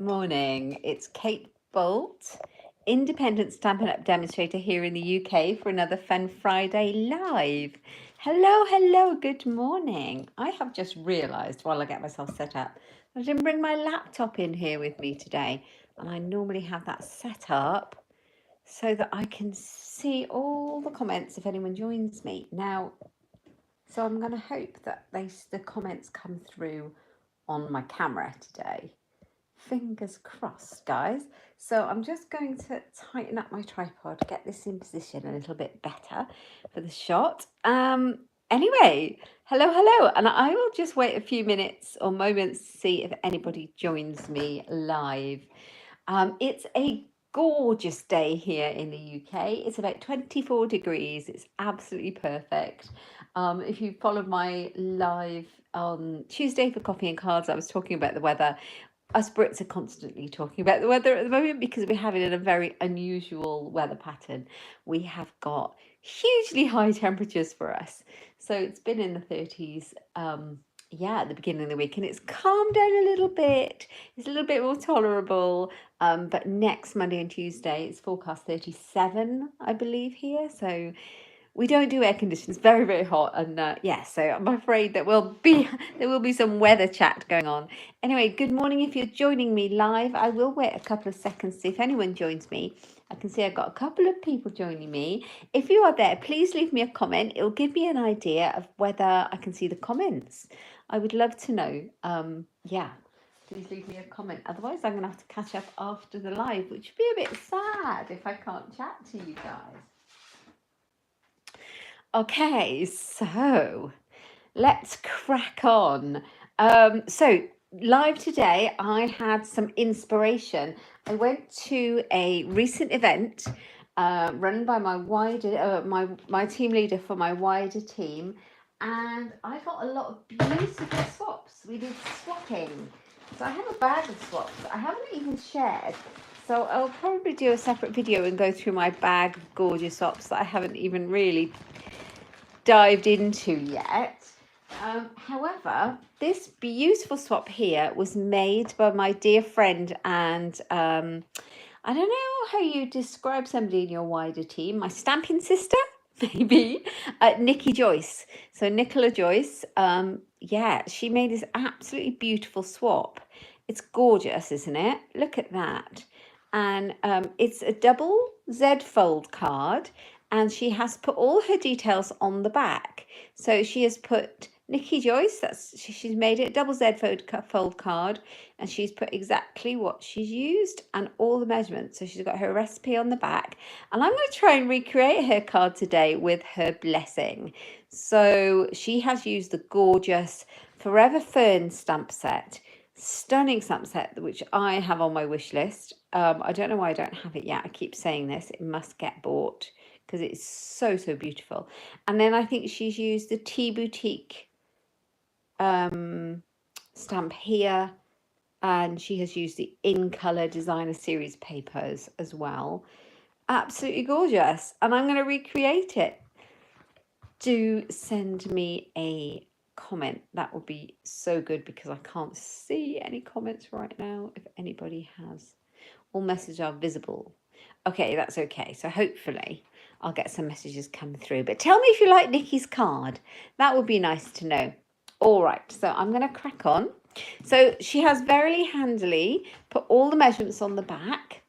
Morning. It's Kate Bolt, independent Stampin' Up demonstrator here in the UK for another Fun Friday Live. Hello, good morning. I have just realised while I get myself set up, I didn't bring my laptop in here with me today, and I normally have that set up so that I can see all the comments if anyone joins me. Now, so I'm going to hope that the comments come through on my camera today. Fingers crossed, guys. So I'm just going to tighten up my tripod, get this in position a little bit better for the shot. Anyway, hello, and I will just wait a few minutes or moments to see if anybody joins me live. It's a gorgeous day here in the UK. It's about 24 degrees. It's absolutely perfect. If you followed my live on Tuesday for Coffee and Cards, I was talking about the weather. Us Brits are constantly talking about the weather at the moment because we're having a very unusual weather pattern. We have got hugely high temperatures for us. So it's been in the 30s, at the beginning of the week, and it's calmed down a little bit. It's a little bit more tolerable. But next Monday and Tuesday, it's forecast 37, I believe, here. So we don't do air conditioning. It's very hot, and so I'm afraid that there will be some weather chat going on. Anyway, good morning. If you're joining me live, I will wait a couple of seconds to see if anyone joins me. I can see I've got a couple of people joining me. If you are there, please leave me a comment. It'll give me an idea of whether I can see the comments. I would love to know. Please leave me a comment. Otherwise, I'm going to have to catch up after the live, which would be a bit sad if I can't chat to you guys. Okay, so let's crack on. So live today, I had some inspiration. I went to a recent event run by my wider my team leader for my wider team, and I got a lot of beautiful swaps. We did swapping. So I have a bag of swaps that I haven't even shared. So I'll probably do a separate video and go through my bag of gorgeous swaps that I haven't even really dived into yet. However, this beautiful swap here was made by my dear friend, and I don't know how you describe somebody in your wider team, my stamping sister, maybe, Nikki Joyce. So Nicola Joyce, she made this absolutely beautiful swap. It's gorgeous, isn't it? Look at that. And it's a double Z fold card, and she has put all her details on the back. So she has put Nikki Joyce, she's made it a double Z fold card, and she's put exactly what she's used and all the measurements. So she's got her recipe on the back, and I'm going to try and recreate her card today with her blessing. So she has used the gorgeous Forever Fern stamp set, stunning stamp set, which I have on my wish list. I don't know why I don't have it yet. I keep saying this, it must get bought because it's so beautiful. And then I think she's used the Tea Boutique stamp here, and she has used the In Colour Designer Series papers as well. Absolutely gorgeous, and I'm going to recreate it. Do send me a comment. That would be so good because I can't see any comments right now. If anybody has, all messages are visible. Okay, that's okay. So hopefully I'll get some messages come through. But tell me if you like Nikki's card. That would be nice to know. All right, so I'm going to crack on. So she has very handily put all the measurements on the back.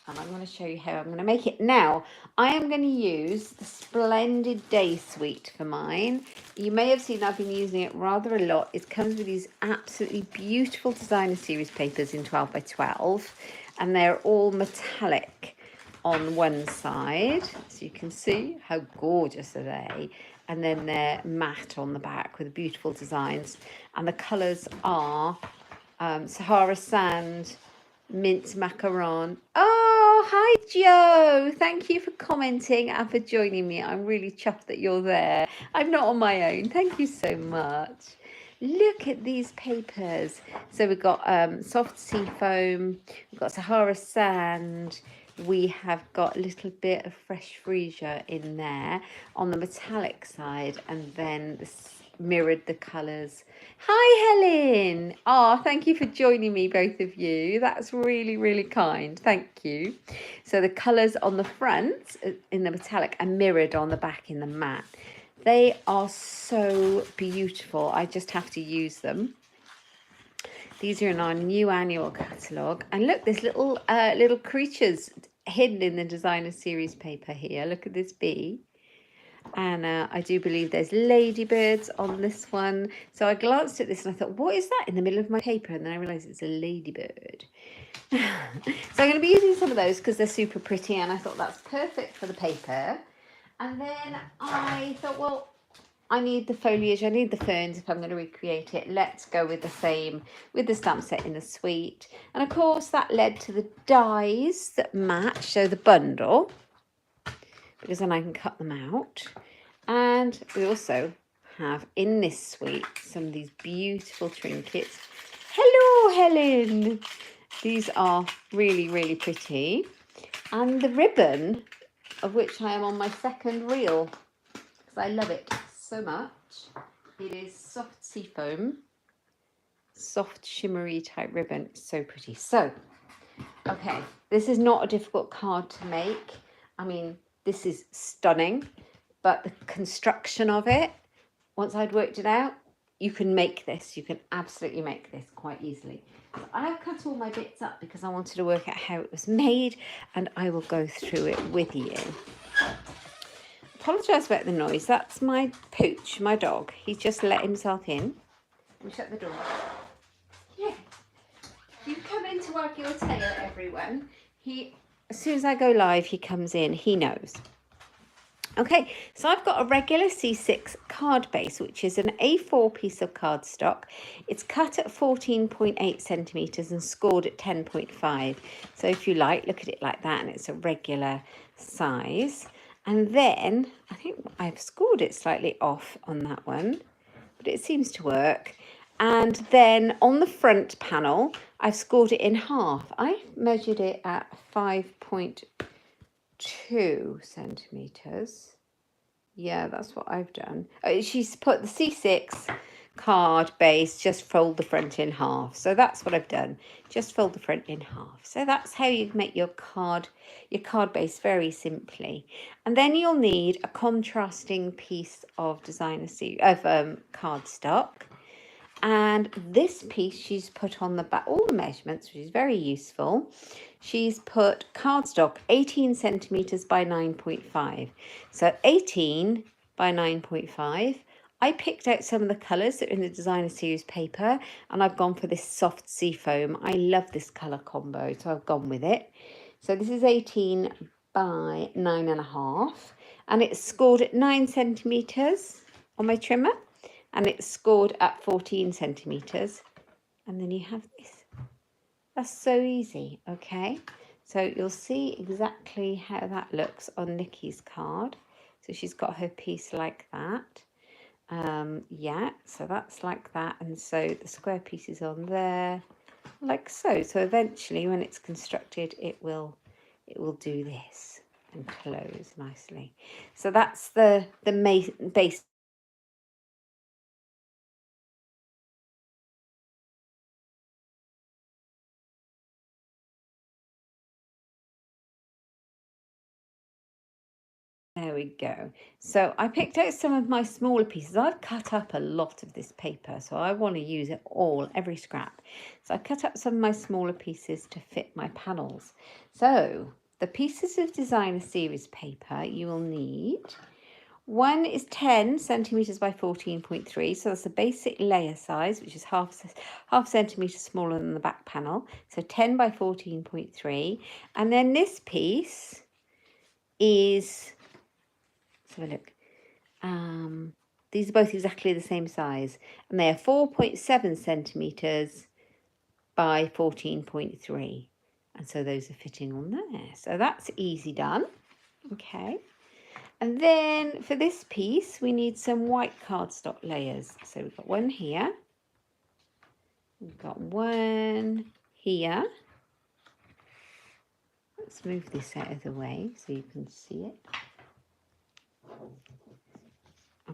And I'm going to show you how I'm going to make it. Now, I am going to use the Splendid Day Suite for mine. You may have seen I've been using it rather a lot. It comes with these absolutely beautiful designer series papers in 12 by 12. And they're all metallic on one side. So you can see how gorgeous are they. And then they're matte on the back with beautiful designs. And the colours are Sahara Sand, Mint Macaron. Oh, hi Joe. Thank you for commenting and for joining me. I'm really chuffed that you're there. I'm not on my own. Thank you so much. Look at these papers. So we've got soft sea foam, we've got Sahara Sand, we have got a little bit of fresh freesia in there on the metallic side, and then mirrored the colours. Hi, Helen. Oh, thank you for joining me, both of you. That's really, really kind. Thank you. So the colours on the front in the metallic are mirrored on the back in the matte. They are so beautiful. I just have to use them. These are in our new annual catalogue. And look, there's little creatures hidden in the designer series paper here. Look at this bee. And I do believe there's ladybirds on this one. So I glanced at this and I thought, what is that in the middle of my paper? And then I realised it's a ladybird. So I'm going to be using some of those because they're super pretty, and I thought that's perfect for the paper. And then I thought, well, I need the foliage, I need the ferns if I'm going to recreate it. Let's go with the same, with the stamp set in the suite. And of course that led to the dies that match, so the bundle, because then I can cut them out. And we also have in this suite some of these beautiful trinkets. Hello, Helen. These are really, really pretty. And the ribbon, of which I am on my second reel, because I love it so much. It is soft seafoam, soft shimmery type ribbon. It's so pretty. So, okay, this is not a difficult card to make. I mean, this is stunning, but the construction of it, once I'd worked it out, you can make this. You can absolutely make this quite easily. So I have cut all my bits up because I wanted to work out how it was made, and I will go through it with you. Apologise about the noise. That's my Pooch, my dog. He's just let himself in. We shut the door. Yeah. You come in to wag your tail at everyone. As soon as I go live, he comes in. He knows. Okay, so I've got a regular C6 card base, which is an A4 piece of cardstock. It's cut at 14.8 centimetres and scored at 10.5. So if you like, look at it like that, and it's a regular size. And then I think I've scored it slightly off on that one, but it seems to work. And then on the front panel, I've scored it in half. I measured it at 5.2 centimetres. Yeah, that's what I've done. She's put the C6 card base, just fold the front in half. So that's what I've done. Just fold the front in half. So that's how you make your card base very simply. And then you'll need a contrasting piece of cardstock. And this piece she's put on the back, all the measurements, which is very useful. She's put cardstock 18 centimetres by 9.5. So 18 by 9.5. I picked out some of the colours that are in the designer series paper, and I've gone for this soft seafoam. I love this colour combo, so I've gone with it. So this is 18 by 9.5, and it's scored at 9 centimetres on my trimmer. And it's scored at 14 centimetres. And then you have this. That's so easy, okay? So you'll see exactly how that looks on Nikki's card. So she's got her piece like that. Yeah, so that's like that. And so the square piece is on there, like so. So eventually when it's constructed, it will do this and close nicely. So that's the base. There we go. So I picked out some of my smaller pieces. I've cut up a lot of this paper, so I want to use it all, every scrap. So I cut up some of my smaller pieces to fit my panels. So the pieces of designer series paper you will need. One is 10 centimetres by 14.3, so that's a basic layer size, which is half centimetre smaller than the back panel. So 10 by 14.3. And then this piece is... Let's have a look. These are both exactly the same size, and they are 4.7 centimetres by 14.3, and so those are fitting on there. So that's easy done. Okay, and then for this piece we need some white cardstock layers. So we've got one here, we've got one here. Let's move this out of the way so you can see it.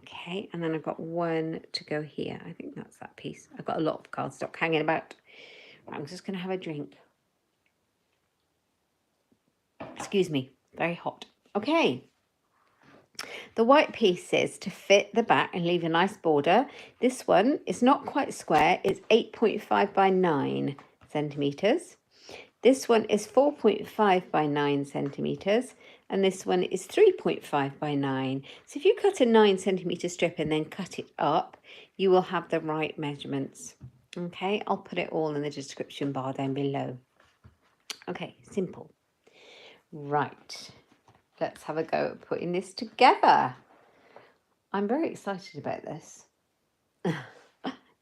Okay, and then I've got one to go here. I think that's that piece. I've got a lot of cardstock hanging about. Right, I'm just going to have a drink. Excuse me, very hot. Okay. The white pieces to fit the back and leave a nice border. This one is not quite square. It's 8.5 by 9 centimetres. This one is 4.5 by 9 centimetres. And this one is 3.5 by 9. So if you cut a 9 centimetre strip and then cut it up, you will have the right measurements. Okay, I'll put it all in the description bar down below. Okay, simple. Right, let's have a go at putting this together. I'm very excited about this. It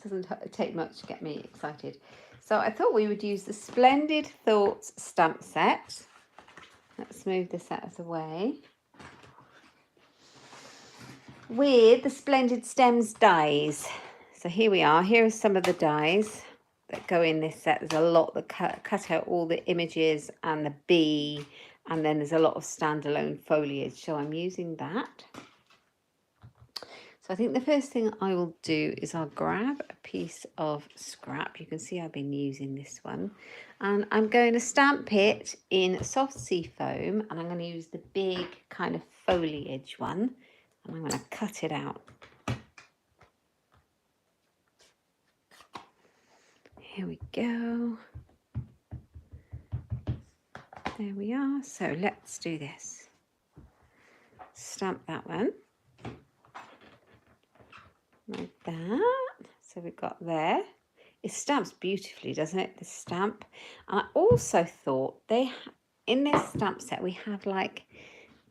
doesn't take much to get me excited. So I thought we would use the Splendid Thoughts stamp set. Let's move this out of the way. With the Splendid Stems dies. So here we are. Here are some of the dies that go in this set. There's a lot that cut out all the images and the bee. And then there's a lot of standalone foliage. So I'm using that. So I think the first thing I will do is I'll grab a piece of scrap. You can see I've been using this one. And I'm going to stamp it in soft sea foam. And I'm going to use the big kind of foliage one. And I'm going to cut it out. Here we go. There we are. So let's do this. Stamp that one. Like that. So we've got there. It stamps beautifully, doesn't it? The stamp. And I also thought in this stamp set we have like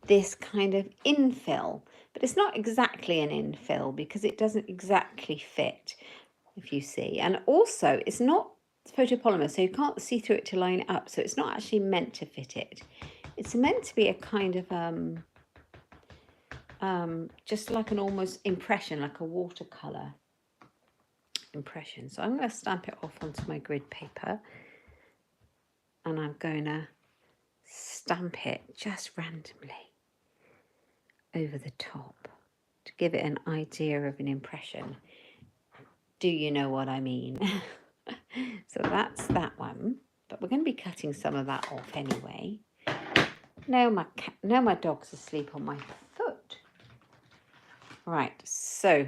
this kind of infill, but it's not exactly an infill because it doesn't exactly fit, if you see. And also it's not photopolymer, so you can't see through it to line it up. So it's not actually meant to fit it. It's meant to be a kind of just like an almost impression, like a watercolor impression. So I'm going to stamp it off onto my grid paper, and I'm going to stamp it just randomly over the top to give it an idea of an impression. Do you know what I mean? So that's that one, but we're going to be cutting some of that off anyway. Now my dog's asleep on my foot. Right, so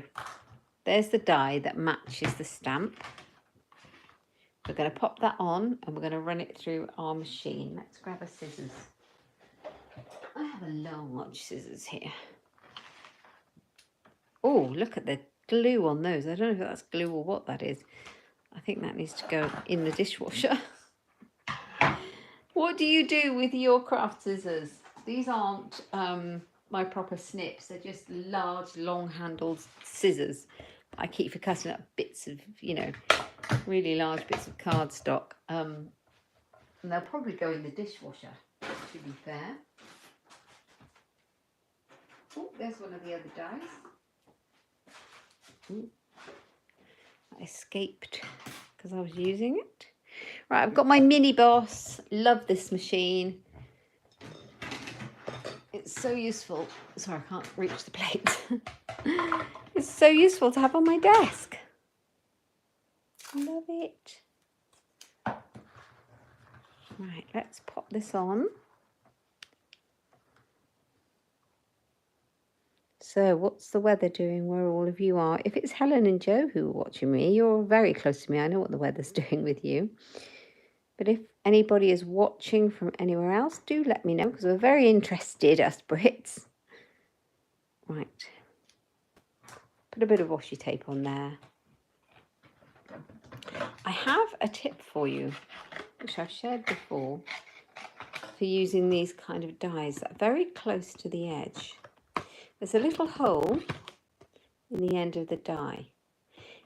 there's the die that matches the stamp. We're going to pop that on and we're going to run it through our machine. Let's grab a scissors. I have a large scissors here. Oh, look at the glue on those. I don't know if that's glue or what that is. I think that needs to go in the dishwasher. What do you do with your craft scissors? These aren't my proper snips. They're just large, long-handled scissors I keep for cutting up bits of, you know, really large bits of cardstock. And they'll probably go in the dishwasher, to be fair. Oh, there's one of the other dies. Ooh. I escaped because I was using it. Right, I've got my mini boss. Love this machine. It's so useful. Sorry, I can't reach the plate. It's so useful to have on my desk. Love it. Right, let's pop this on. So what's the weather doing where all of you are? If it's Helen and Joe who are watching me, you're very close to me. I know what the weather's doing with you. But if anybody is watching from anywhere else, do let me know because we're very interested, us Brits. Right. Put a bit of washi tape on there. I have a tip for you, which I've shared before, for using these kind of dies that are very close to the edge. There's a little hole in the end of the die.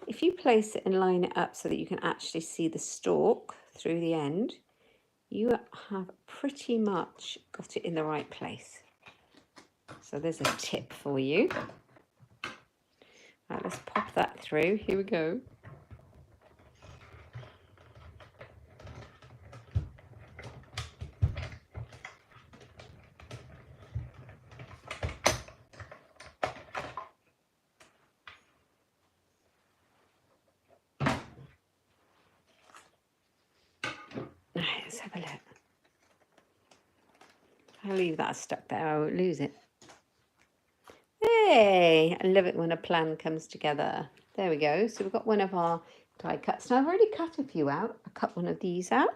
If you place it and line it up so that you can actually see the stalk through the end, you have pretty much got it in the right place. So there's a tip for you. Right, let's pop that through. Here we go. Let's have a look. I'll leave that stuck there, I won't lose it. Hey, I love it when a plan comes together. There we go. So we've got one of our die cuts. Now I've already cut a few out. I cut one of these out.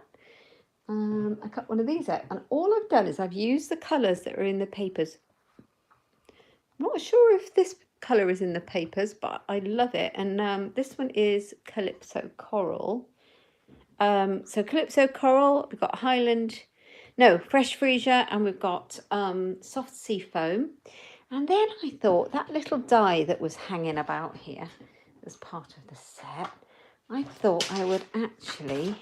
I cut one of these out. And all I've done is I've used the colours that are in the papers. I'm not sure if this colour is in the papers, but I love it. And this one is Calypso Coral. So Calypso Coral, we've got Fresh Freesia, and we've got Soft Sea Foam. And then I thought that little die that was hanging about here as part of the set, I thought I would actually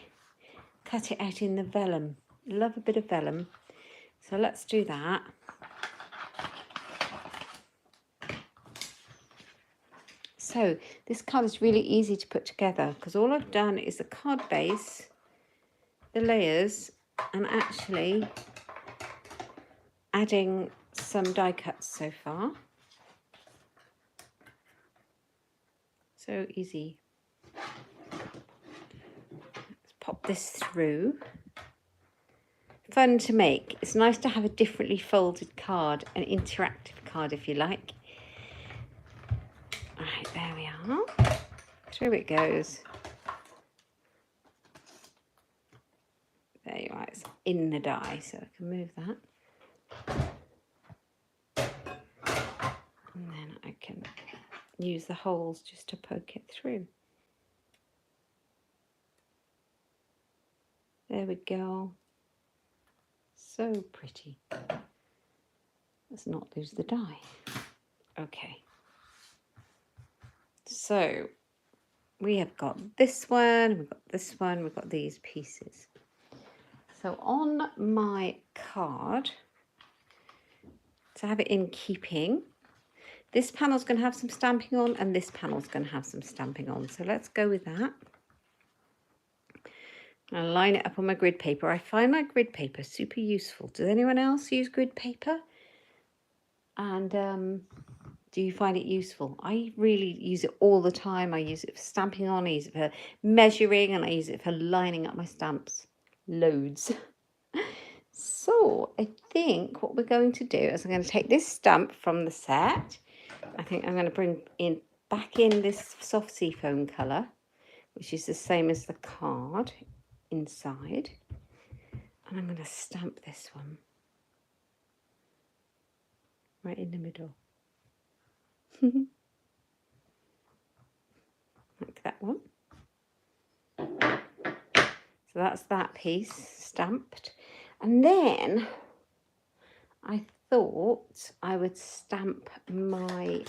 cut it out in the vellum. Love a bit of vellum. So let's do that. So this card is really easy to put together because all I've done is the card base, the layers, and actually adding some die cuts so far. So easy. Let's pop this through. Fun to make. It's nice to have a differently folded card, an interactive card if you like. Alright, there we are. Through it goes. There you are, it's in the die, so I can move that. And then I can use the holes just to poke it through. There we go. So pretty. Let's not lose the die. Okay. So we have got this one, we've got this one, we've got these pieces. So on my card, to have it in keeping, this panel's going to have some stamping on and this panel's going to have some stamping on. So let's go with that. I'll line it up on my grid paper. I find my grid paper super useful. Does anyone else use grid paper? And do you find it useful? I really use it all the time. I use it for stamping on, I use it for measuring, and I use it for lining up my stamps. Loads. So I think what we're going to do is I'm going to take this stamp from the set. I think I'm going to bring back in this soft seafoam colour, which is the same as the card inside. And I'm going to stamp this one right in the middle. Like that one. So that's that piece stamped. And then I thought I would stamp my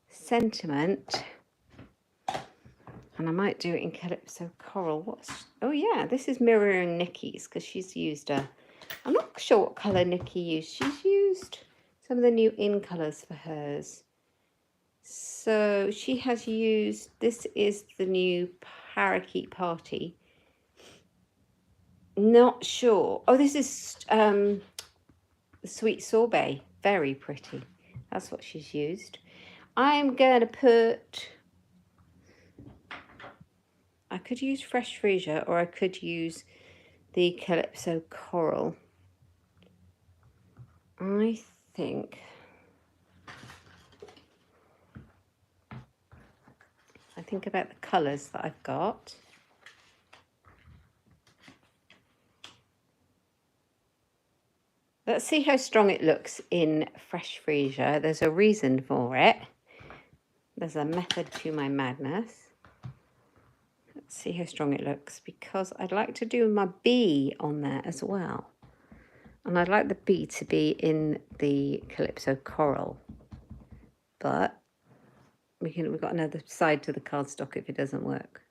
sentiment, and I might do it in Calypso Coral. Oh yeah, this is mirroring Nikki's because she's used I'm not sure what colour Nikki used. She's used some of the new in colours for hers. So she has used, this is the new Parakeet Party. Not sure. Oh, this is the Sweet Sorbet. Very pretty. That's what she's used. I'm going to put, I could use Fresh Freesia or I could use the Calypso Coral. I think about the colours that I've got. Let's see how strong it looks in Fresh Freesia. There's a reason for it. There's a method to my madness. Let's see how strong it looks, because I'd like to do my bee on there as well. And I'd like the bee to be in the Calypso Coral. But we've got another side to the cardstock if it doesn't work.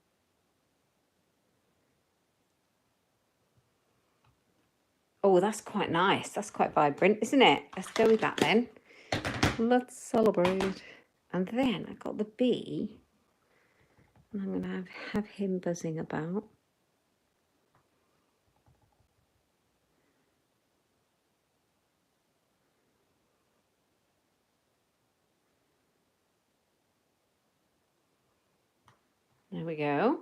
Oh, that's quite nice. That's quite vibrant, isn't it? Let's go with that then. Let's celebrate. And then I got the bee. And I'm going to have him buzzing about. There we go.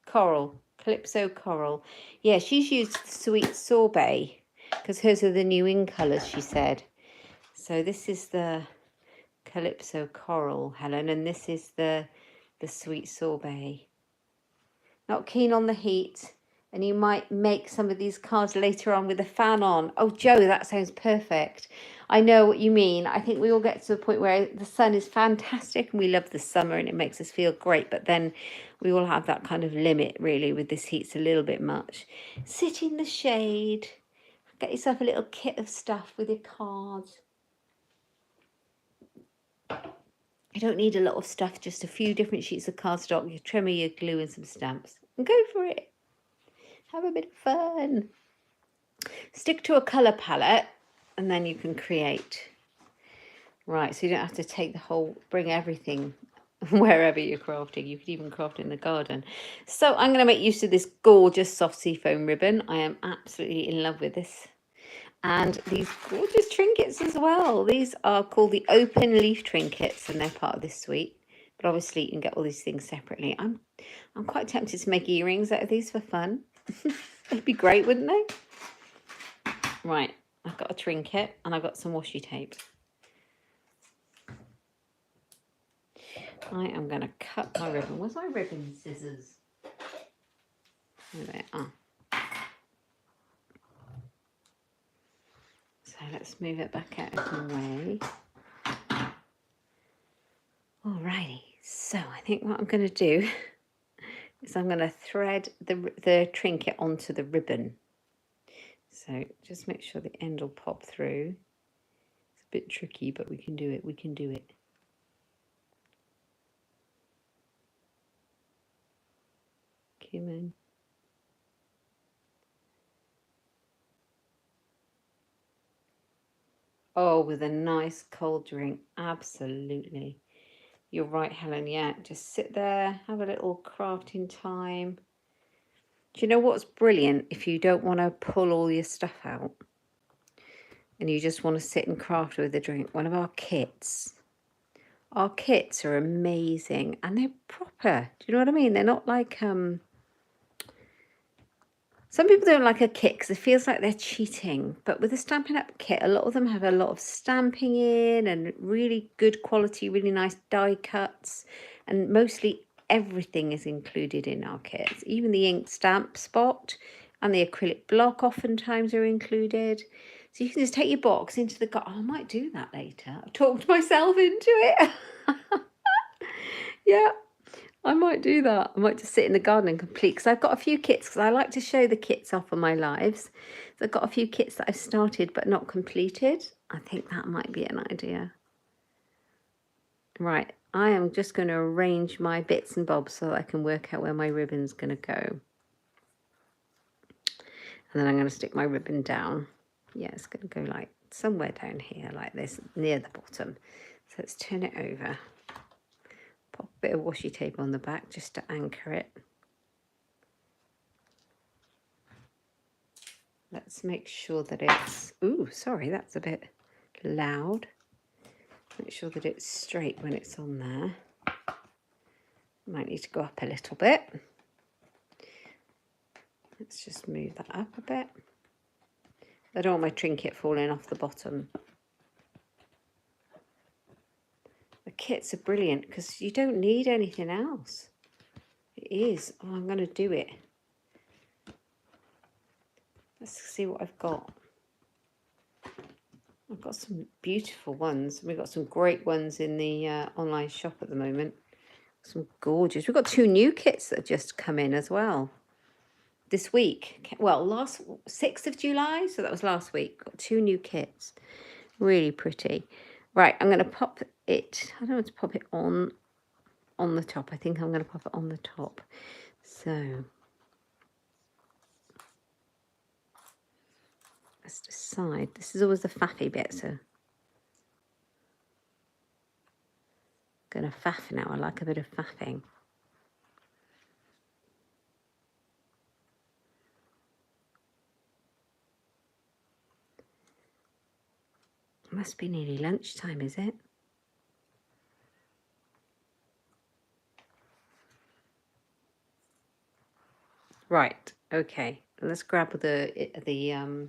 Coral. Calypso Coral. Yeah, she's used Sweet Sorbet because hers are the new in colours, she said. So this is the Calypso Coral, Helen, and this is the Sweet Sorbet. Not keen on the heat, and you might make some of these cards later on with a fan on. Oh, Joe, that sounds perfect. I know what you mean. I think we all get to the point where the sun is fantastic and we love the summer and it makes us feel great, but then we all have that kind of limit, really, with this heat's a little bit much. Sit in the shade. Get yourself a little kit of stuff with your cards. You don't need a lot of stuff, just a few different sheets of cardstock, your trimmer, your glue and some stamps. And go for it. Have a bit of fun. Stick to a colour palette and then you can create. Right, so you don't have to take the whole, bring everything wherever you're crafting. You could even craft in the garden. So I'm going to make use of this gorgeous soft seafoam ribbon. I am absolutely in love with this. And these gorgeous trinkets as well. These are called the open leaf trinkets and they're part of this suite. But obviously you can get all these things separately. I'm quite tempted to make earrings out of these for fun. They'd be great, wouldn't they? Right, I've got a trinket and I've got some washi tape. I am going to cut my ribbon. Where's my ribbon scissors? There they are. So let's move it back out of the way. Alrighty, so I think what I'm going to do is I'm going to thread the trinket onto the ribbon. So just make sure the end will pop through. It's a bit tricky, but we can do it. We can do it. Come on. Oh, with a nice cold drink. Absolutely. You're right, Helen. Yeah, just sit there, have a little crafting time. Do you know what's brilliant if you don't want to pull all your stuff out and you just want to sit and craft with a drink? One of our kits. Our kits are amazing and they're proper. Do you know what I mean? They're not like some people don't like a kit because it feels like they're cheating. But with the Stampin' Up kit, a lot of them have a lot of stamping in and really good quality, really nice die cuts. And mostly everything is included in our kits. Even the ink stamp spot and the acrylic block oftentimes are included. So you can just take your box into the garden. Oh, I might do that later. I've talked myself into it. Yeah. I might do that. I might just sit in the garden and complete, because I've got a few kits, because I like to show the kits off on my lives. So I've got a few kits that I've started but not completed. I think that might be an idea. Right, I am just going to arrange my bits and bobs so that I can work out where my ribbon's going to go. And then I'm going to stick my ribbon down. Yeah, it's going to go like somewhere down here like this, near the bottom. So let's turn it over. Pop a bit of washi tape on the back just to anchor it. Let's make sure that it's, ooh, sorry, that's a bit loud. Make sure that it's straight when it's on there. Might need to go up a little bit. Let's just move that up a bit. I don't want my trinket falling off the bottom. The kits are brilliant because you don't need anything else. It is. Oh, I'm going to do it. Let's see what I've got. I've got some beautiful ones. We've got some great ones in the online shop at the moment. Some gorgeous. We've got 2 new kits that have just come in as well. This week. Well, last 6th of July. So that was last week. Got 2 new kits. Really pretty. Right, I'm going to pop it. I don't want to pop it on the top. I think I'm going to pop it on the top. So let's decide. This is always the faffy bit, so I'm going to faff now. I like a bit of faffing. It must be nearly lunchtime, is it? Right, okay. Let's grab the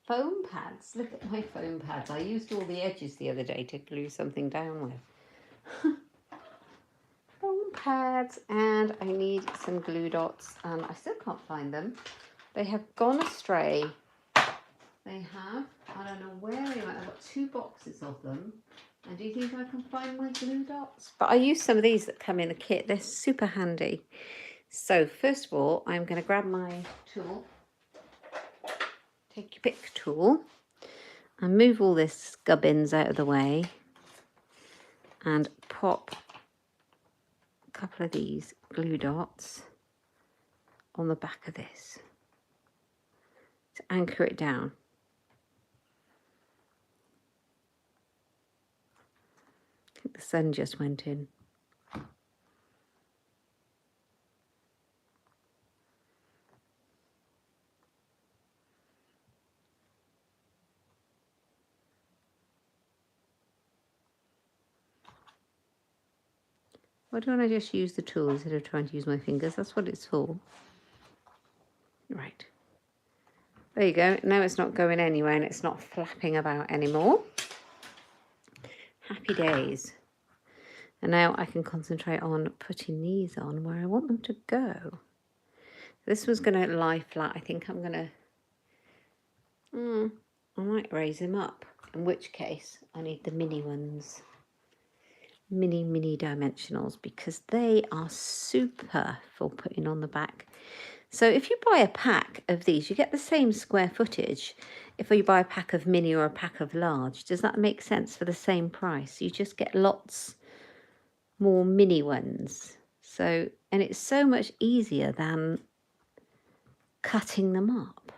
foam pads. Look at my foam pads. I used all the edges the other day to glue something down with. Foam pads, and I need some glue dots, and I still can't find them. They have gone astray. They have. I don't know where they went. I've got 2 boxes of them. And do you think I can find my glue dots? But I use some of these that come in the kit. They're super handy. So first of all, I'm going to grab my tool. Take your pick tool and move all this gubbins out of the way and pop a couple of these glue dots on the back of this to anchor it down. I think the sun just went in. Why don't I just use the tool instead of trying to use my fingers? That's what it's for. Right. There you go. Now it's not going anywhere and it's not flapping about anymore. Happy days. And now I can concentrate on putting these on where I want them to go. This was going to lie flat. I think I'm going to... I might raise them up. In which case, I need the mini ones. Mini dimensionals, because they are super for putting on the back. So if you buy a pack of these, you get the same square footage if you buy a pack of mini or a pack of large. Does that make sense? For the same price, you just get lots more mini ones. So, and it's so much easier than cutting them up.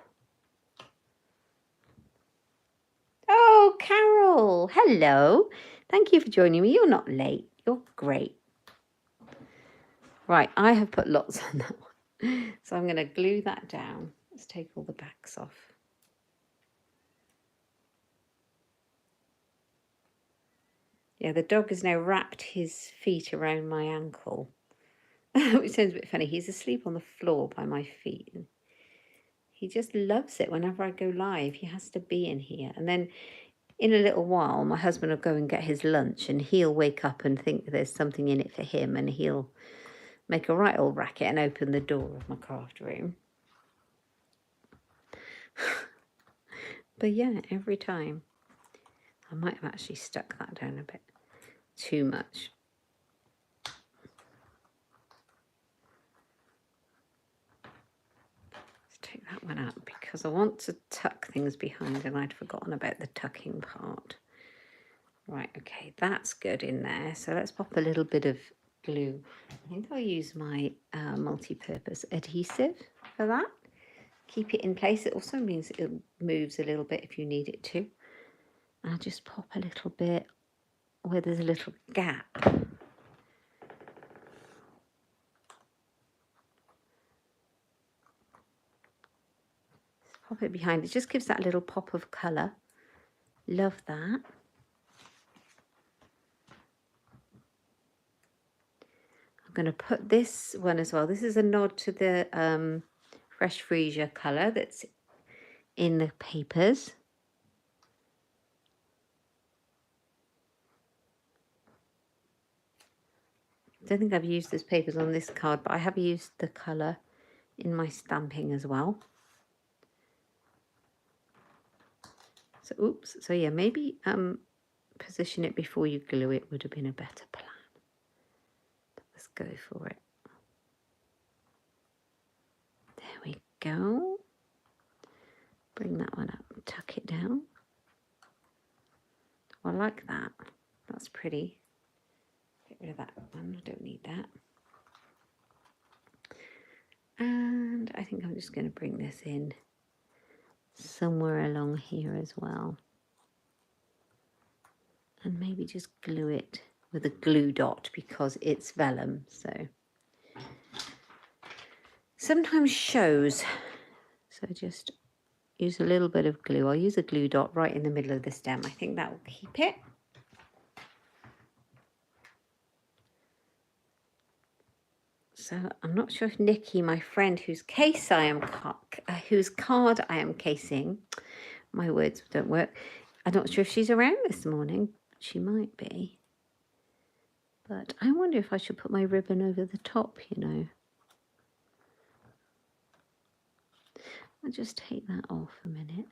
Oh, Carol, hello. Thank you for joining me. You're not late. You're great. Right, I have put lots on that one. So I'm going to glue that down. Let's take all the backs off. Yeah, the dog has now wrapped his feet around my ankle. Which sounds a bit funny. He's asleep on the floor by my feet. He just loves it. Whenever I go live, he has to be in here. And then in a little while, my husband will go and get his lunch and he'll wake up and think there's something in it for him, and he'll make a right old racket and open the door of my craft room. But yeah, every time. I might have actually stuck that down a bit too much. Let's take that one out because I want to tuck things behind and I'd forgotten about the tucking part. Right, okay, that's good in there. So let's pop a little bit of glue. I think I'll use my multi-purpose adhesive for that. Keep it in place. It also means it moves a little bit if you need it to. I'll just pop a little bit where there's a little gap. Just pop it behind. It just gives that little pop of colour. Love that. I'm going to put this one as well. This is a nod to the Fresh Freesia colour that's in the papers. I don't think I've used those papers on this card, but I have used the colour in my stamping as well. So, oops. So yeah, maybe position it before you glue it would have been a better plan. Let's go for it. There we go. Bring that one up, tuck it down. Oh, I like that. That's pretty. Get rid of that one. I don't need that. And I think I'm just going to bring this in somewhere along here as well. And maybe just glue it with a glue dot because it's vellum. So sometimes shows. So just use a little bit of glue. I'll use a glue dot right in the middle of the stem. I think that will keep it. So I'm not sure if Nikki, my friend, whose card I am casing, my words don't work. I'm not sure if she's around this morning. She might be. But I wonder if I should put my ribbon over the top, you know. I'll just take that off a minute.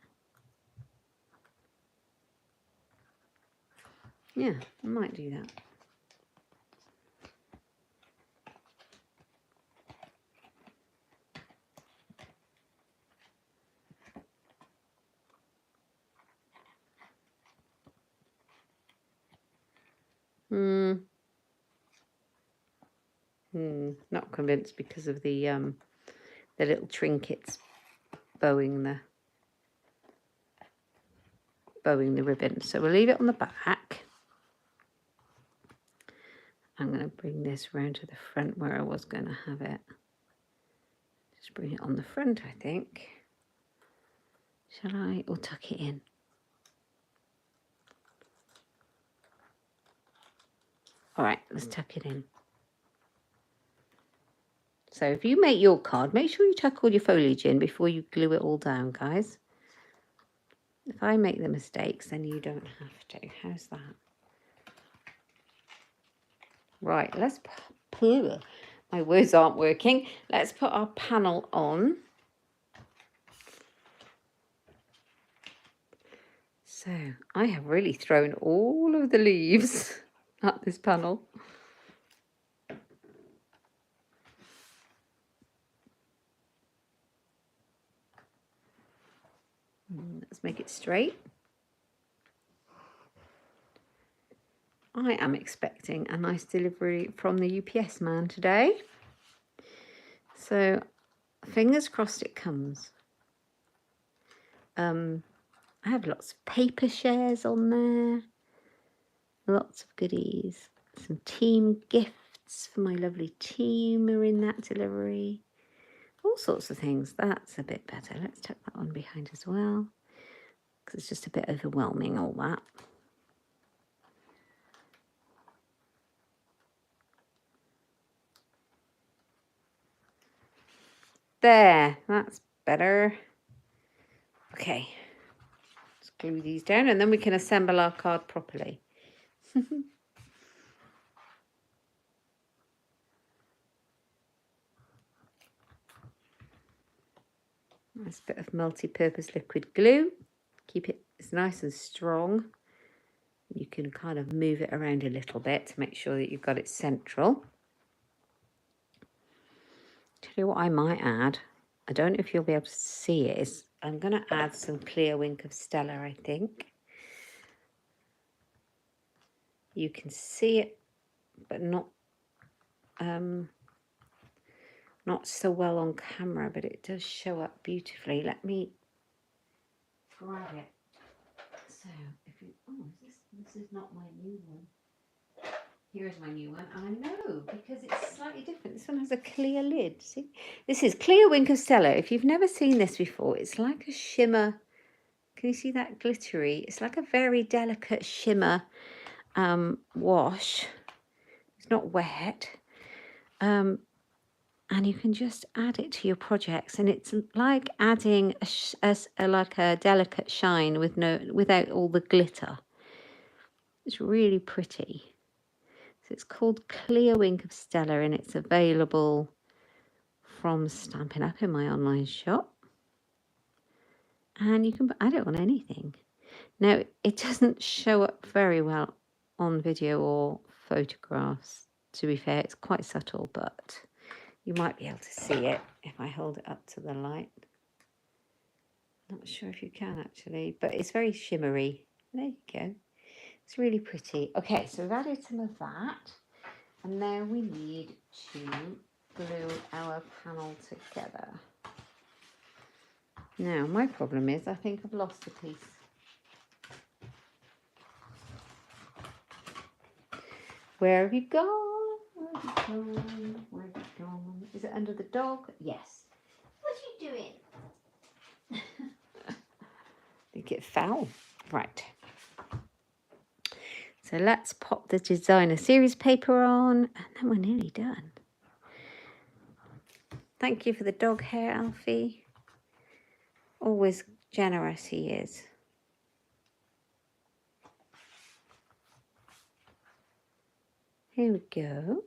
Yeah, I might do that. Not convinced because of the little trinkets bowing the ribbon. So we'll leave it on the back. I'm going to bring this round to the front where I was going to have it. Just bring it on the front, I think. Shall I? Or tuck it in? All right, let's tuck it in. So if you make your card, make sure you tuck all your foliage in before you glue it all down, guys. If I make the mistakes, then you don't have to. How's that? Right, let's put, my words aren't working. Let's put our panel on. So I have really thrown all of the leaves at this panel. Let's make it straight. I am expecting a nice delivery from the UPS man today. So fingers crossed it comes. I have lots of paper shares on there. Lots of goodies. Some team gifts for my lovely team are in that delivery. All sorts of things. That's a bit better. Let's tuck that one behind as well, because it's just a bit overwhelming, all that. There, that's better. Okay, let's glue these down and then we can assemble our card properly. Nice bit of multi-purpose liquid glue. Keep it nice and strong. You can kind of move it around a little bit to make sure that you've got it central. Tell you what I might add. I don't know if you'll be able to see it. I'm going to add some clear wink of Stella, I think. You can see it, but not so well on camera, but it does show up beautifully. Let me grab it. So, if you, oh, this is not my new one. Here's my new one. I know, because it's slightly different. This one has a clear lid. See, this is Clear Wink of Stella. If you've never seen this before, it's like a shimmer. Can you see that glittery? It's like a very delicate shimmer wash. It's not wet. And you can just add it to your projects, and it's like adding like a delicate shine without all the glitter. It's really pretty. So it's called Clear Wink of Stella, and it's available from Stampin' Up in my online shop. And you can add it on anything. Now, it doesn't show up very well on video or photographs. To be fair, it's quite subtle, but you might be able to see it if I hold it up to the light. Not sure if you can actually, but it's very shimmery. There you go. It's really pretty. Okay, so we've added some of that. And now we need to glue our panel together. Now, my problem is I think I've lost a piece. Where have you gone? Where have you gone? Where have you gone? Is it under the dog? Yes. What are you doing? I think it fell. Right. So let's pop the designer series paper on, and then we're nearly done. Thank you for the dog hair, Alfie. Always generous he is. Here we go.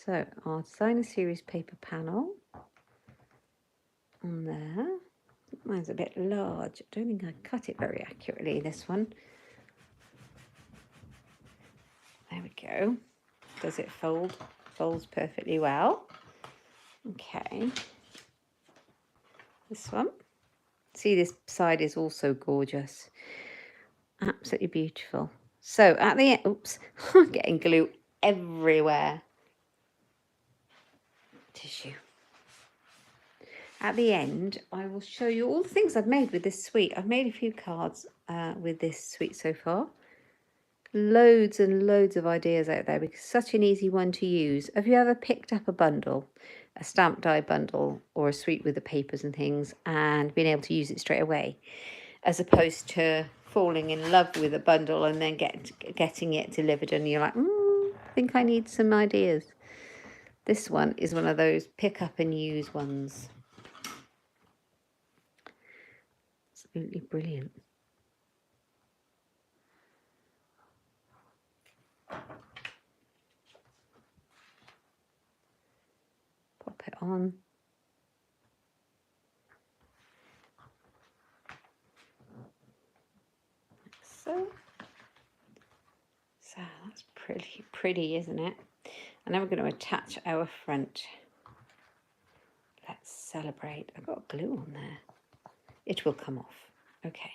So our designer series paper panel on there. Mine's a bit large. I don't think I cut it very accurately, this one. There we go. Does it fold? Folds perfectly well. Okay. This one. See, this side is also gorgeous. Absolutely beautiful. So at the end, oops, I'm getting glue everywhere. Tissue. At the end, I will show you all the things I've made with this suite. I've made a few cards with this suite so far. Loads and loads of ideas out there because it's such an easy one to use. Have you ever picked up a bundle, a stamp die bundle or a suite with the papers and things and been able to use it straight away, as opposed to falling in love with a bundle and then getting it delivered and you're like, I think I need some ideas. This one is one of those pick up and use ones. Absolutely brilliant. Pop it on. Like so. So that's pretty, isn't it? And then we're going to attach our front. Let's celebrate. I've got glue on there. It will come off. Okay.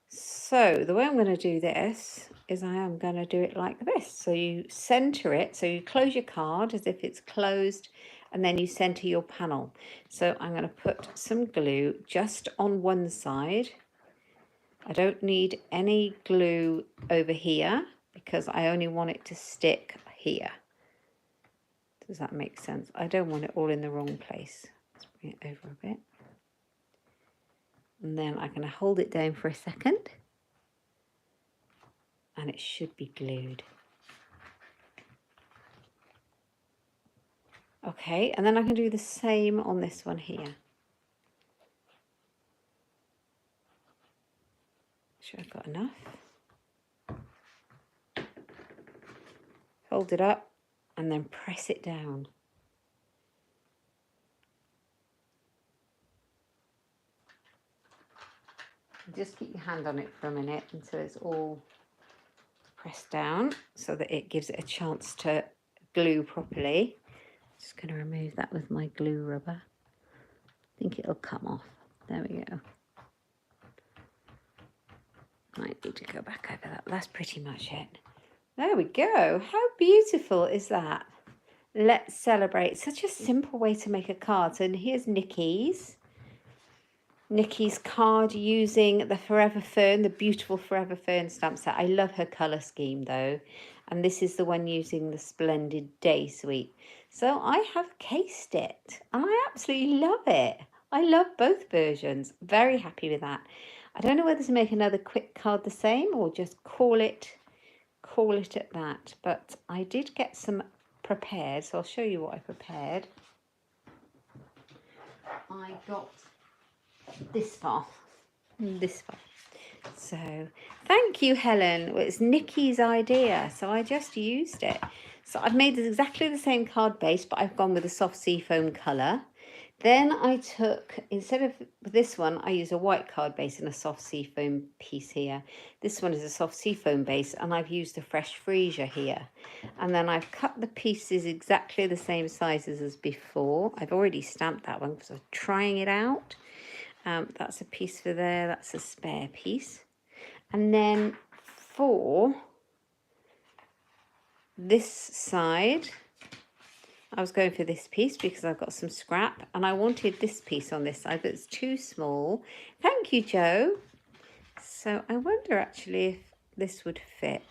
So the way I'm going to do this is I am going to do it like this. So you center it. So you close your card as if it's closed and then you center your panel. So I'm going to put some glue just on one side. I don't need any glue over here because I only want it to stick here. Does that make sense? I don't want it all in the wrong place. Let's bring it over a bit. And then I'm going to hold it down for a second. And it should be glued. Okay, and then I can do the same on this one here. Make sure I've got enough. Fold it up and then press it down. Just keep your hand on it for a minute until it's all pressed down so that it gives it a chance to glue properly. Just going to remove that with my glue rubber. I think it'll come off. There we go. Might need to go back over that. That's pretty much it. There we go. How beautiful is that? Let's celebrate. Such a simple way to make a card. So here's Nikki's card using the Forever Fern, the beautiful Forever Fern stamp set. I love her colour scheme though. And this is the one using the Splendid Day suite. So I have cased it and I absolutely love it. I love both versions. Very happy with that. I don't know whether to make another quick card the same or just call it at that. But I did get some prepared, so I'll show you what I prepared. I got this far. So thank you, Helen. Well, it's Nikki's idea, so I just used it. So I've made exactly the same card base, but I've gone with a soft seafoam colour. Then I took, instead of this one, I use a white card base and a soft seafoam piece here. This one is a soft seafoam base and I've used a fresh freesia here. And then I've cut the pieces exactly the same sizes as before. I've already stamped that one because I'm trying it out. That's a piece for there, that's a spare piece. And then for this side, I was going for this piece because I've got some scrap and I wanted this piece on this side, but it's too small. Thank you, Joe. So I wonder actually if this would fit.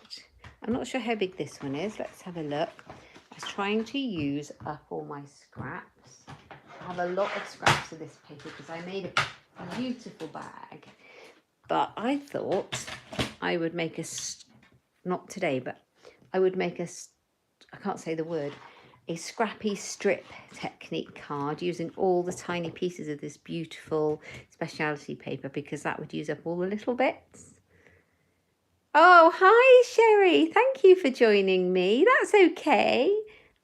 I'm not sure how big this one is. Let's have a look. I was trying to use up all my scraps. I have a lot of scraps of this paper because I made a beautiful bag. But I thought I would make a, not today, but I would make a, I can't say the word, a scrappy strip technique card using all the tiny pieces of this beautiful specialty paper, because that would use up all the little bits. Oh, hi Sherry, thank you for joining me. That's okay.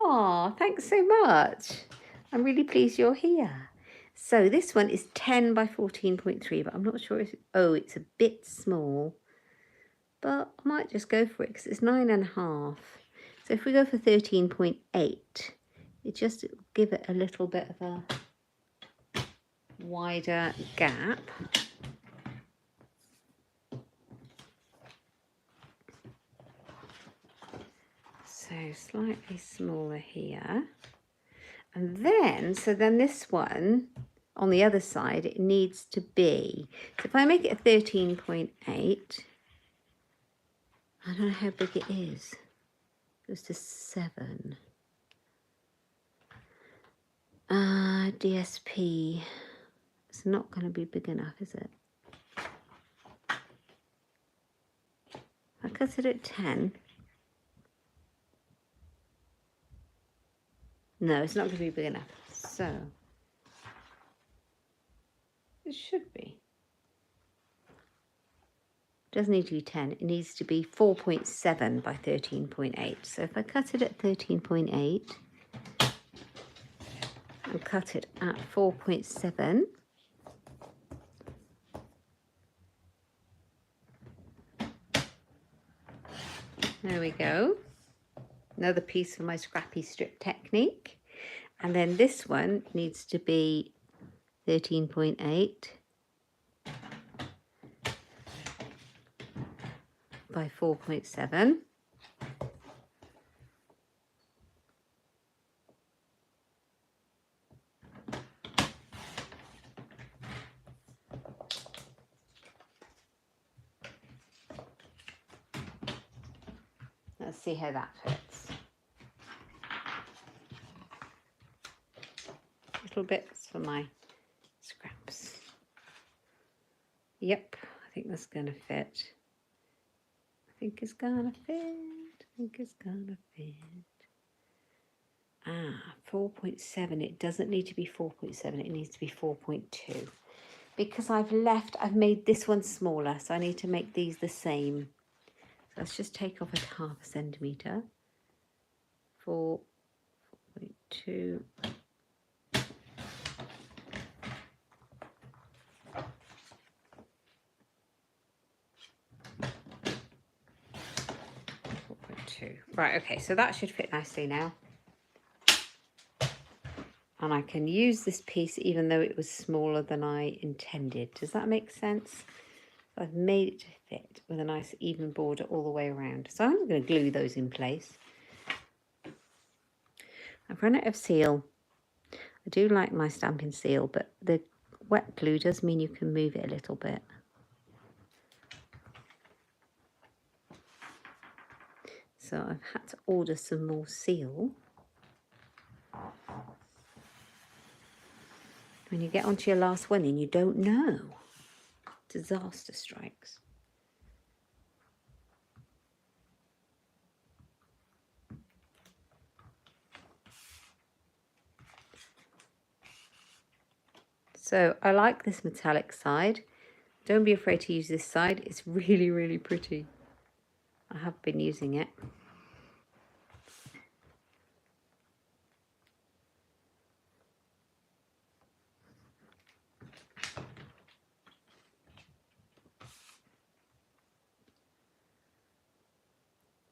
Oh, thanks so much. I'm really pleased you're here. So this one is 10 by 14.3, but I'm not sure if, it's a bit small, but I might just go for it because it's 9.5. So if we go for 13.8, it just give it a little bit of a wider gap. So slightly smaller here. And then, so then this one on the other side, it needs to be, so if I make it a 13.8, I don't know how big it is. It goes to 7. DSP, it's not going to be big enough, is it? I cut it at 10. No, it's not going to be big enough. So, it should be. It doesn't need to be 10. It needs to be 4.7 by 13.8. So if I cut it at 13.8 and cut it at 4.7, there we go. Another piece for my scrappy strip technique. And then this one needs to be 13.8 by 4.7. Let's see how that fits. Little bits for my scraps. Yep, I think that's going to fit. I think it's going to fit. I think it's going to fit. 4.7. It doesn't need to be 4.7. It needs to be 4.2. Because I've made this one smaller, so I need to make these the same. So let's just take off a 0.5 centimetre. 4.2. Right, okay, so that should fit nicely now. And I can use this piece even though it was smaller than I intended. Does that make sense? I've made it to fit with a nice even border all the way around. So I'm going to glue those in place. I've run out of seal. I do like my stamping seal, but the wet glue does mean you can move it a little bit. So I've had to order some more seal. When you get onto your last one and you don't know, disaster strikes. So I like this metallic side. Don't be afraid to use this side. It's really, really pretty. I have been using it.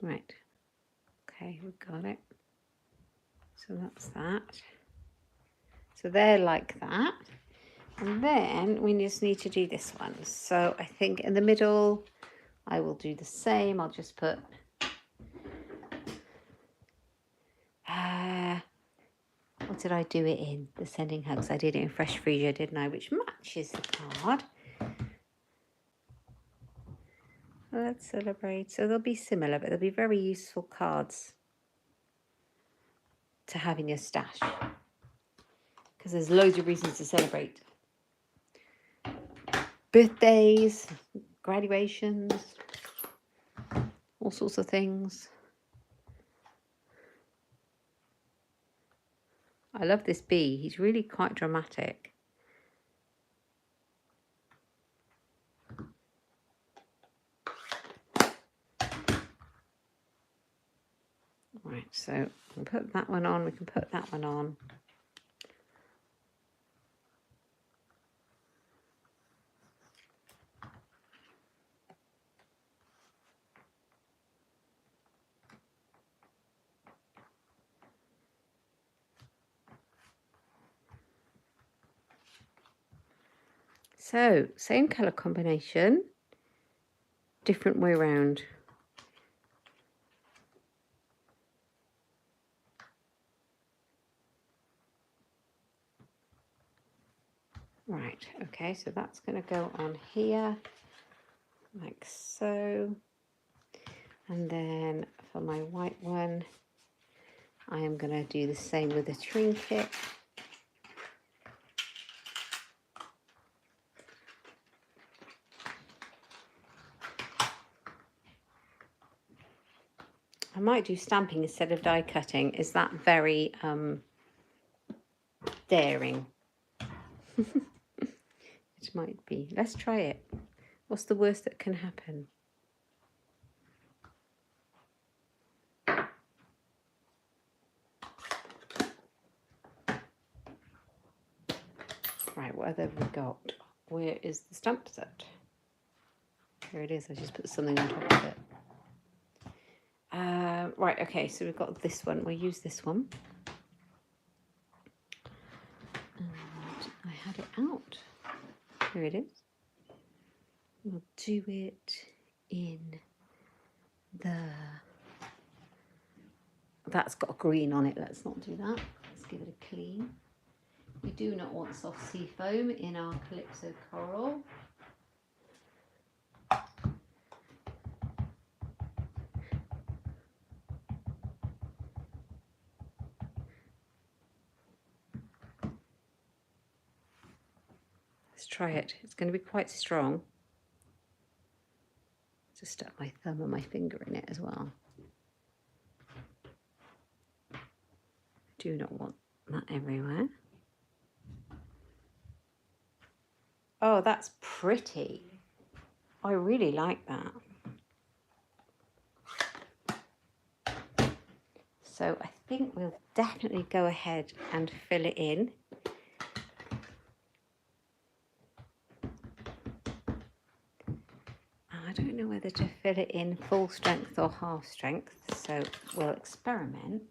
Right. Okay, we've got it. So that's that. So they're like that. And then we just need to do this one. So I think in the middle, I will do the same. I'll just put what did I do it in? The Sending Hugs. I did it in Fresh Freesia, didn't I? Which matches the card. Let's celebrate. So they'll be similar, but they'll be very useful cards to have in your stash. Because there's loads of reasons to celebrate. Birthdays, graduations, all sorts of things. I love this bee. He's really quite dramatic. Right, so we'll put that one on. We can put that one on. So, same colour combination, different way round. Right, okay, so that's going to go on here, like so. And then for my white one, I am going to do the same with a trinket. I might do stamping instead of die cutting. Is that very daring? It might be. Let's try it. What's the worst that can happen? Right, what have we got? Where is the stamp set? Here it is. I just put something on top of it. Right, okay, so we've got this one. We'll use this one. And I had it out. Here it is. We'll do it in the... That's got green on it. Let's not do that. Let's give it a clean. We do not want soft sea foam in our Calypso Coral. Let's try it. It's going to be quite strong. Just stuck my thumb and my finger in it as well. Do not want that everywhere. Oh, that's pretty. I really like that. So I think we'll definitely go ahead and fill it in. I don't know whether to fill it in full strength or half strength, so we'll experiment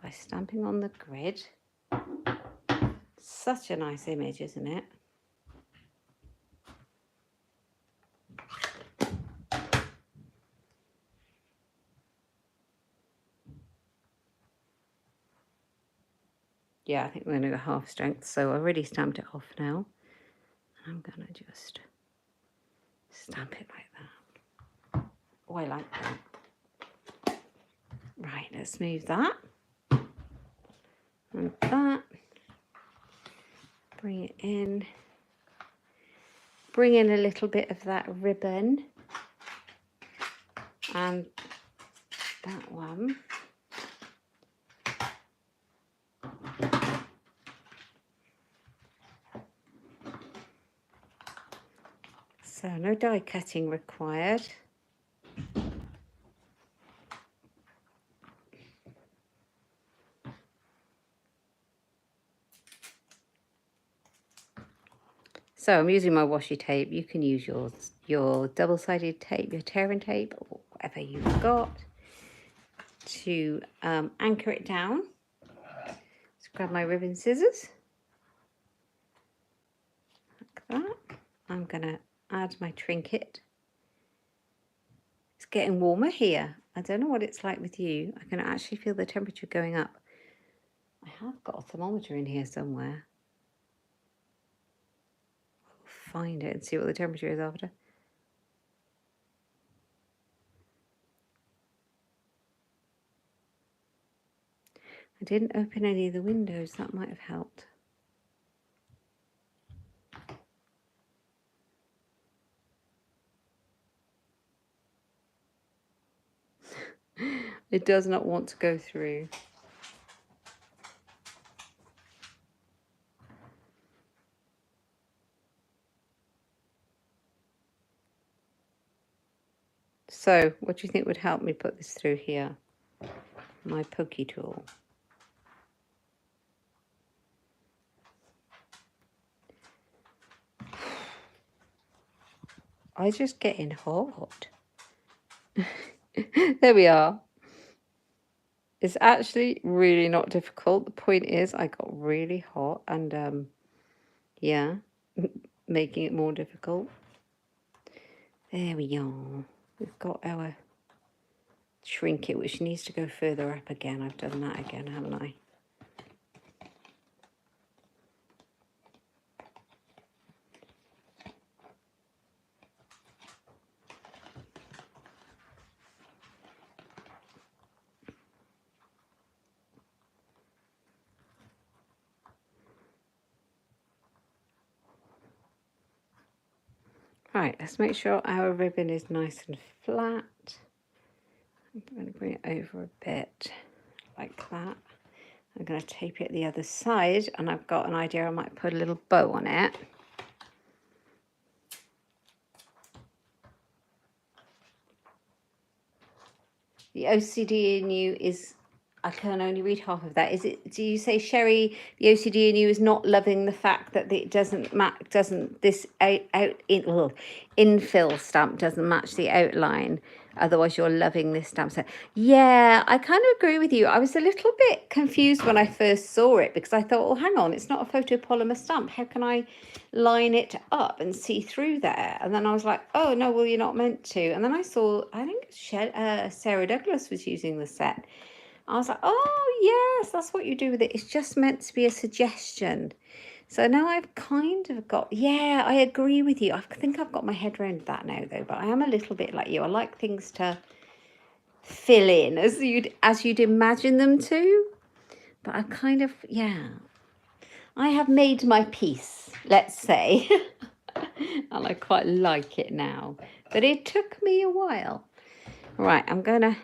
by stamping on the grid. Such a nice image, isn't it? Yeah, I think we're going to go half strength, so I've already stamped it off now. I'm going to just stamp it like that. Oh, I like that. Right, let's move that. And that. Bring it in. Bring in a little bit of that ribbon. And that one. So no die cutting required. So I'm using my washi tape. You can use your double-sided tape, your tearing tape, or whatever you've got to anchor it down. Let's grab my ribbon scissors. Like that. I'm going to add my trinket. It's getting warmer here. I don't know what it's like with you. I can actually feel the temperature going up. I have got a thermometer in here somewhere. I'll find it and see what the temperature is after. I didn't open any of the windows. That might have helped. It does not want to go through. So what do you think would help me put this through here? My pokey tool. I just getting hot. There we are. It's actually really not difficult. The point is I got really hot and yeah, making it more difficult. There we are. We've got our trinket, which needs to go further up again. I've done that again, haven't I? Right, let's make sure our ribbon is nice and flat. I'm going to bring it over a bit like that. I'm going to tape it the other side, and I've got an idea I might put a little bow on it. The OCD in you is, I can only read half of that. Is it, do you say, Sherry, the OCD in you is not loving the fact that it doesn't this infill stamp doesn't match the outline? Otherwise, you're loving this stamp set. Yeah, I kind of agree with you. I was a little bit confused when I first saw it because I thought, well, hang on, it's not a photopolymer stamp. How can I line it up and see through there? And then I was like, oh, no, well, you're not meant to. And then I saw, I think Sarah Douglas was using the set. I was like, oh, yes, that's what you do with it. It's just meant to be a suggestion. So now I've kind of got, yeah, I agree with you. I think I've got my head around that now, though. But I am a little bit like you. I like things to fill in as you'd imagine them to. But I kind of, yeah, I have made my peace, let's say. And I quite like it now. But it took me a while. Right, I'm going to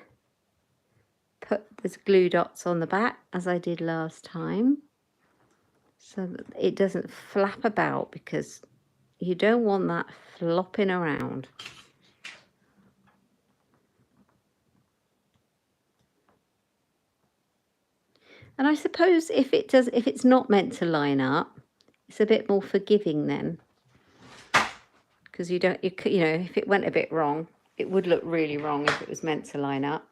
put these glue dots on the back as I did last time, so that it doesn't flap about, because you don't want that flopping around. And I suppose if it's not meant to line up, it's a bit more forgiving then, because you know, if it went a bit wrong, it would look really wrong if it was meant to line up.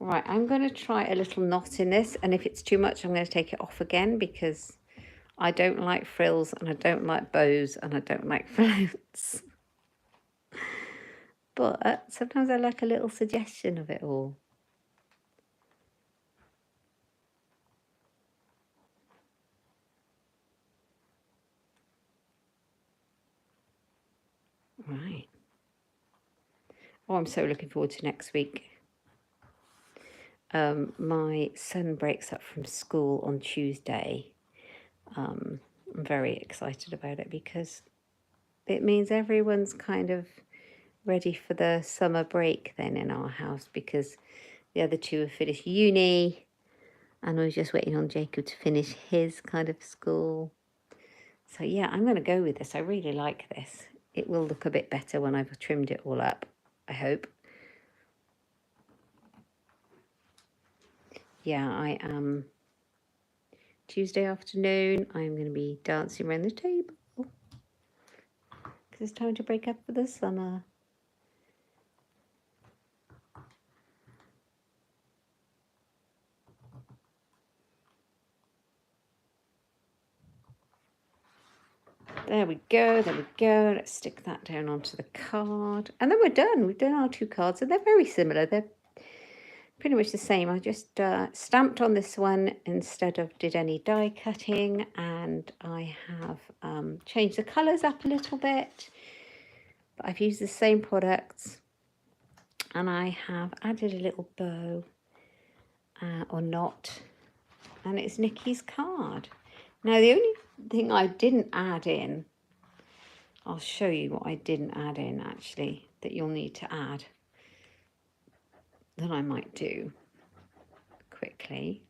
Right, I'm going to try a little knot in this, and if it's too much, I'm going to take it off again, because I don't like frills, and I don't like bows, and I don't like floats. But sometimes I like a little suggestion of it all. Right. Oh, I'm so looking forward to next week. My son breaks up from school on Tuesday. I'm very excited about it because it means everyone's kind of ready for the summer break then in our house, because the other two have finished uni and we're just waiting on Jacob to finish his kind of school. So yeah, I'm going to go with this. I really like this. It will look a bit better when I've trimmed it all up, I hope. Yeah, I am. Tuesday afternoon, I'm going to be dancing around the table because it's time to break up for the summer. There we go, there we go. Let's stick that down onto the card. And then we're done. We've done our two cards, and they're very similar. They're pretty much the same. I just stamped on this one instead of did any die cutting, and I have changed the colours up a little bit. But I've used the same products, and I have added a little bow or knot, and it's Nikki's card. Now, the only thing I didn't add in, I'll show you what I didn't add in actually, that you'll need to add, that I might do quickly.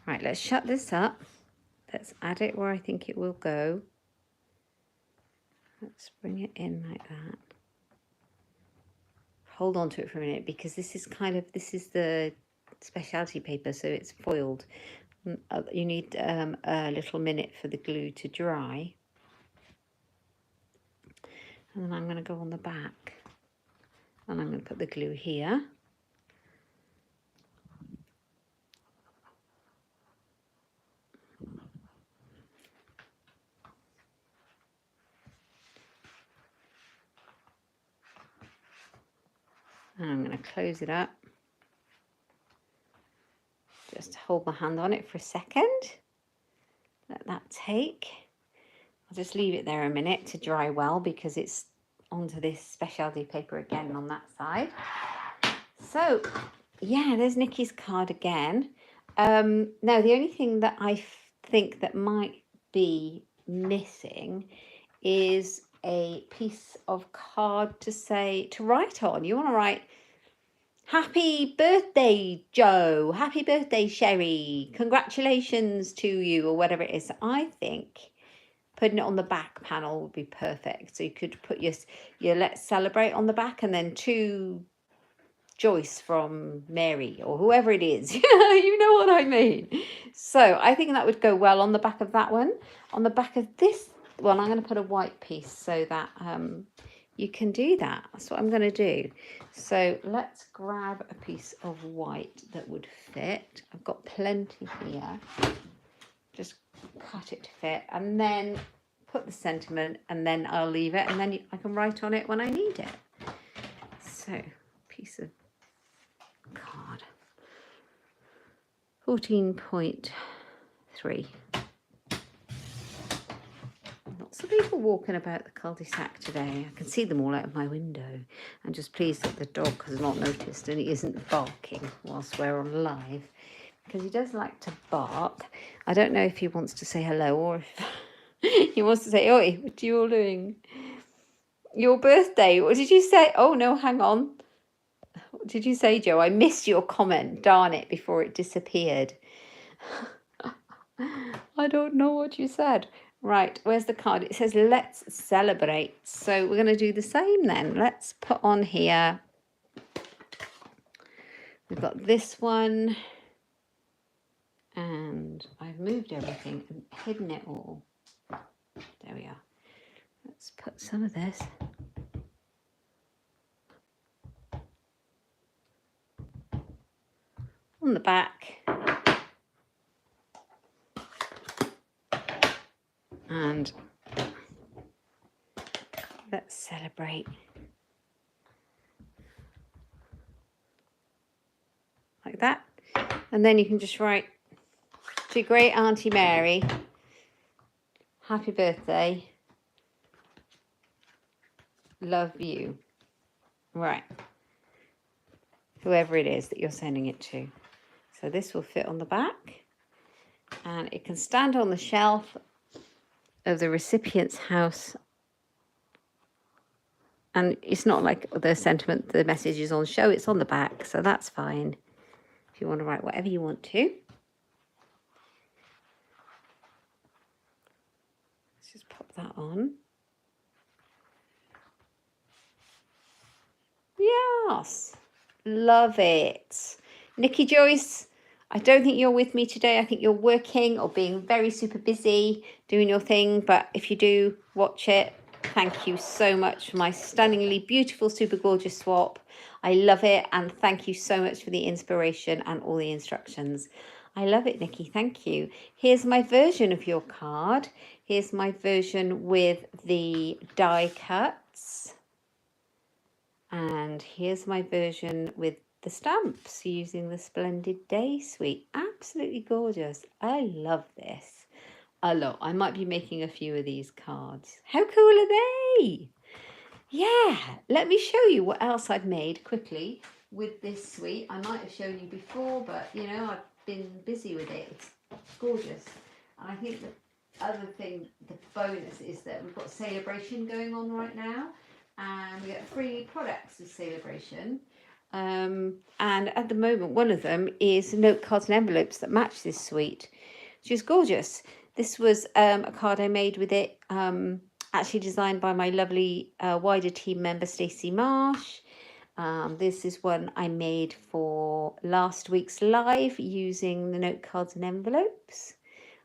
Right, let's shut this up. Let's add it where I think it will go. Let's bring it in like that. Hold on to it for a minute because this is the specialty paper, so it's foiled. You need a little minute for the glue to dry. And then I'm going to go on the back and I'm going to put the glue here. And I'm going to close it up. Just hold my hand on it for a second. Let that take. I'll just leave it there a minute to dry well because it's onto this specialty paper again on that side. So yeah, there's Nikki's card again. Now the only thing that I think that might be missing is a piece of card to write on. You want to write happy birthday Joe, happy birthday Sherry, congratulations to you, or whatever it is. I think putting it on the back panel would be perfect. So you could put your let's celebrate on the back and then to Joyce from Mary or whoever it is. You know what I mean. So I think that would go well on the back of that one. On the back of this one, I'm going to put a white piece so that you can do that. That's what I'm going to do. So let's grab a piece of white that would fit. I've got plenty here. Just cut it to fit and then put the sentiment and then I'll leave it and then I can write on it when I need it. So piece of card 14.3. Lots of people walking about the cul-de-sac today. I can see them all out of my window. I'm just pleased that the dog has not noticed and he isn't barking whilst we're on live because he does like to bark. I don't know if he wants to say hello or if he wants to say, oi, what are you all doing? Your birthday, what did you say? Oh no, hang on. What did you say, Joe? I missed your comment, darn it, before it disappeared. I don't know what you said. Right, where's the card? It says, let's celebrate. So we're going to do the same then. Let's put on here. We've got this one. And I've moved everything and hidden it all. There we are. Let's put some of this. On the back. And let's celebrate. Like that. And then you can just write to great Auntie Mary, happy birthday, love you. Right. Whoever it is that you're sending it to. So this will fit on the back and it can stand on the shelf of the recipient's house. And it's not like the sentiment, the message is on show, it's on the back. So that's fine if you want to write whatever you want to. Let's just pop that on. Yes, love it. Nikki Joyce, I don't think you're with me today. I think you're working or being very super busy doing your thing. But if you do watch it, thank you so much for my stunningly beautiful, super gorgeous swap. I love it. And thank you so much for the inspiration and all the instructions. I love it, Nikki. Thank you. Here's my version of your card. Here's my version with the die cuts. And here's my version with the stamps using the Splendid Day suite. Absolutely gorgeous. I love this a lot. I might be making a few of these cards. How cool are they? Yeah, let me show you what else I've made quickly with this suite. I might have shown you before, but you know, I've been busy with it. It's gorgeous. And I think the other thing, the bonus is that we've got celebration going on right now. And we get free products with celebration. And at the moment, one of them is note cards and envelopes that match this suite, which is gorgeous. This was a card I made with it, and actually designed by my lovely wider team member Stacey Marsh. This is one I made for last week's live using the note cards and envelopes.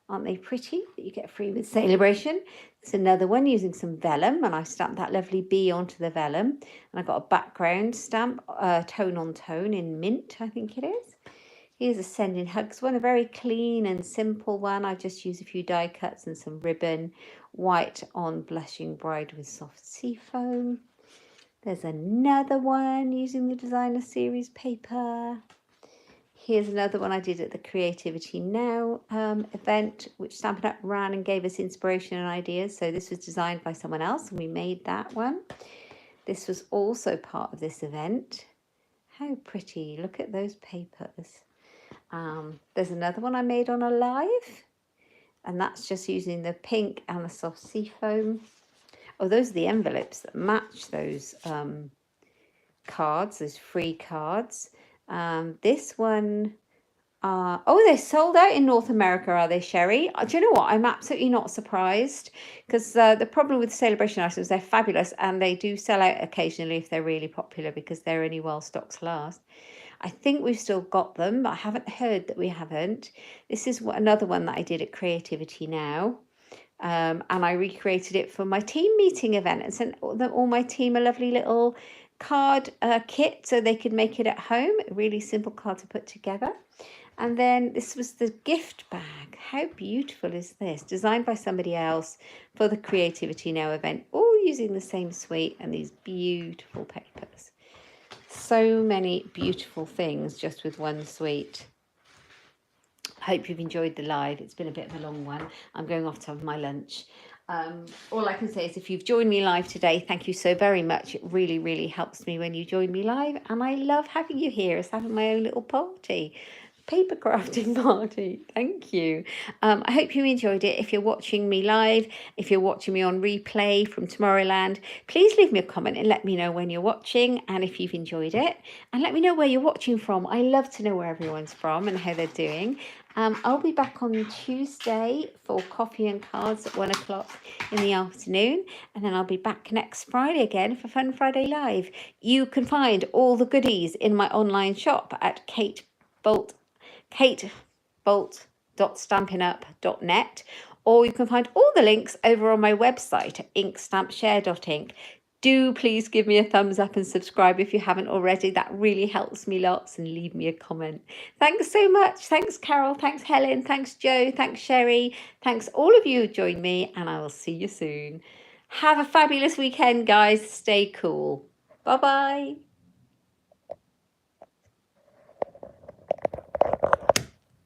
Aren't they pretty? That you get free with Celebration. It's another one using some vellum, and I stamped that lovely bee onto the vellum. And I got a background stamp, tone on tone in mint, I think it is. Here's a Sending Hugs one, a very clean and simple one. I just used a few die cuts and some ribbon, white on Blushing Bride with soft sea foam. There's another one using the Designer Series paper. Here's another one I did at the Creativity Now event, which Stampin' Up ran and gave us inspiration and ideas. So this was designed by someone else and we made that one. This was also part of this event. How pretty, look at those papers. There's another one I made on a live, and that's just using the pink and the soft sea foam. Oh, those are the envelopes that match those cards, those free cards. This one, oh, they're sold out in North America, are they, Sherry? Do you know what? I'm absolutely not surprised, because the problem with Celebration items, they're fabulous and they do sell out occasionally if they're really popular, because they're only while stocks last. I think we've still got them, but I haven't heard that we haven't. This is another one that I did at Creativity Now. And I recreated it for my team meeting event and sent all my team a lovely little card kit so they could make it at home. A really simple card to put together. And then this was the gift bag. How beautiful is this? Designed by somebody else for the Creativity Now event, all using the same suite and these beautiful papers. So many beautiful things just with one suite. Hope you've enjoyed the live. It's been a bit of a long one. I'm going off to have my lunch. All I can say is if you've joined me live today, thank you so very much. It really, really helps me when you join me live. And I love having you here. It's having my own little party. Paper crafting party. Thank you. I hope you enjoyed it. If you're watching me live, if you're watching me on replay from Tomorrowland, please leave me a comment and let me know when you're watching and if you've enjoyed it, and let me know where you're watching from. I love to know where everyone's from and how they're doing. I'll be back on Tuesday for coffee and cards at 1 o'clock in the afternoon, and then I'll be back next Friday again for Fun Friday Live. You can find all the goodies in my online shop at katebolt.stampinup.net, or you can find all the links over on my website at inkstampshare.ink. Do please give me a thumbs up and subscribe if you haven't already. That really helps me lots, and leave me a comment. Thanks so much. Thanks, Carol. Thanks, Helen. Thanks, Joe. Thanks, Sherry. Thanks, all of you who joined me, and I will see you soon. Have a fabulous weekend, guys. Stay cool. Bye-bye.